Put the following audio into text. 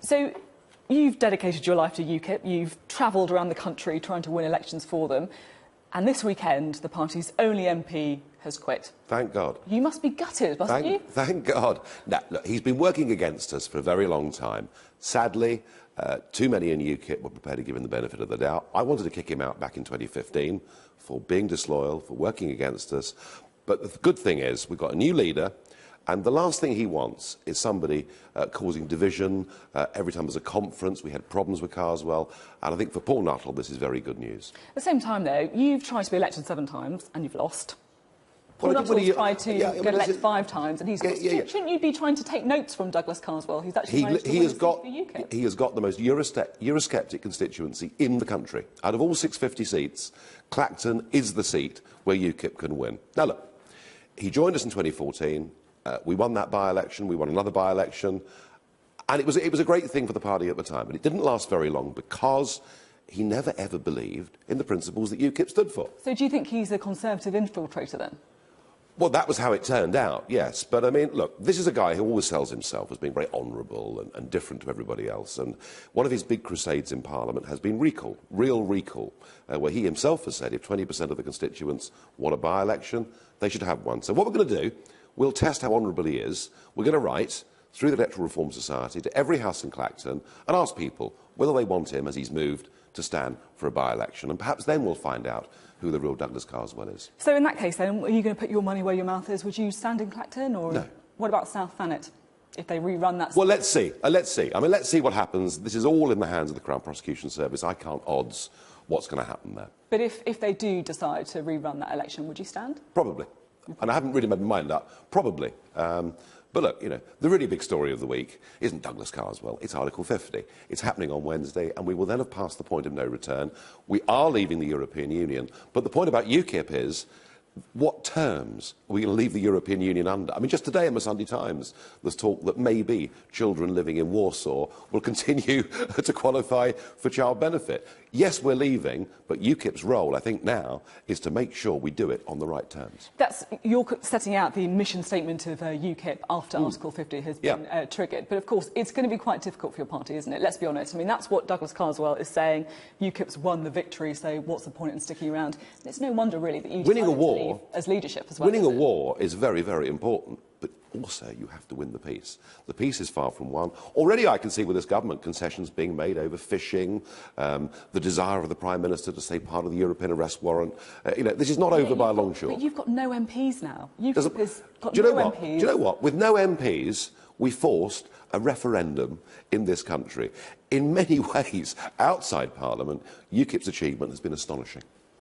So you've dedicated your life to UKIP, you've travelled around the country trying to win elections for them, and this weekend the party's only MP has quit. Thank God. You must be gutted, mustn't you? Thank God. Now, look, he's been working against us for a very long time. Sadly, too many in UKIP were prepared to give him the benefit of the doubt. I wanted to kick him out back in 2015 for being disloyal, for working against us. But the good thing is we've got a new leader, and the last thing he wants is somebody causing division. Every time there's a conference, we had problems with Carswell, and I think for Paul Nuttall this is very good news. At the same time, though, you've tried to be elected 7 times and you've lost. Paul Well, Nuttall's tried to get elected 5 times and he's got... Shouldn't you be trying to take notes from Douglas Carswell, who's actually managed to win a seat for UKIP? He has got the most Eurosceptic constituency in the country. Out of all 650 seats, Clacton is the seat where UKIP can win. Now, look, he joined us in 2014. We won that by-election, we won another by-election, and it was a great thing for the party at the time, but it didn't last very long because he never ever believed in the principles that UKIP stood for. So do you think he's a Conservative infiltrator then? Well, that was how it turned out, yes. But, I mean, look, this is a guy who always sells himself as being very honourable and different to everybody else. And one of his big crusades in Parliament has been recall, real recall, where he himself has said if 20% of the constituents want a by-election, they should have one. So what we're going to do, we'll test how honourable he is. We're going to write, through the Electoral Reform Society, to every house in Clacton and ask people whether they want him, as he's moved, to stand for a by-election. And perhaps then we'll find out who the real Douglas Carswell is. So in that case, then, are you going to put your money where your mouth is? Would you stand in Clacton, or no? What about South Thanet, if they rerun that? Well, let's see. Let's see. I mean, let's see what happens. This is all in the hands of the Crown Prosecution Service. I can't odds what's going to happen there. But if they do decide to rerun that election, would you stand? Probably. And I haven't really made my mind up. Probably. But look, you know, the really big story of the week isn't Douglas Carswell, it's Article 50. It's happening on Wednesday, and we will then have passed the point of no return. We are leaving the European Union. But the point about UKIP is, what terms are we going to leave the European Union under? I mean, just today in the Sunday Times, there's talk that maybe children living in Warsaw will continue to qualify for child benefit. Yes, we're leaving, but UKIP's role, I think now, is to make sure we do it on the right terms. You're setting out the mission statement of UKIP after Article 50 has been triggered. But, of course, it's going to be quite difficult for your party, isn't it? Let's be honest. I mean, that's what Douglas Carswell is saying. UKIP's won the victory, so what's the point in sticking around? And it's no wonder, really, that you decided to leave as leadership as well. Winning a war is very, very important, but also you have to win the peace. The peace is far from won. Already I can see with this government concessions being made over fishing, the desire of the Prime Minister to say part of the European arrest warrant. You know, this is not over by a long shot. But you've got no MPs now. UKIP has got no MPs. Do you know what? With no MPs, we forced a referendum in this country. In many ways, outside Parliament, UKIP's achievement has been astonishing.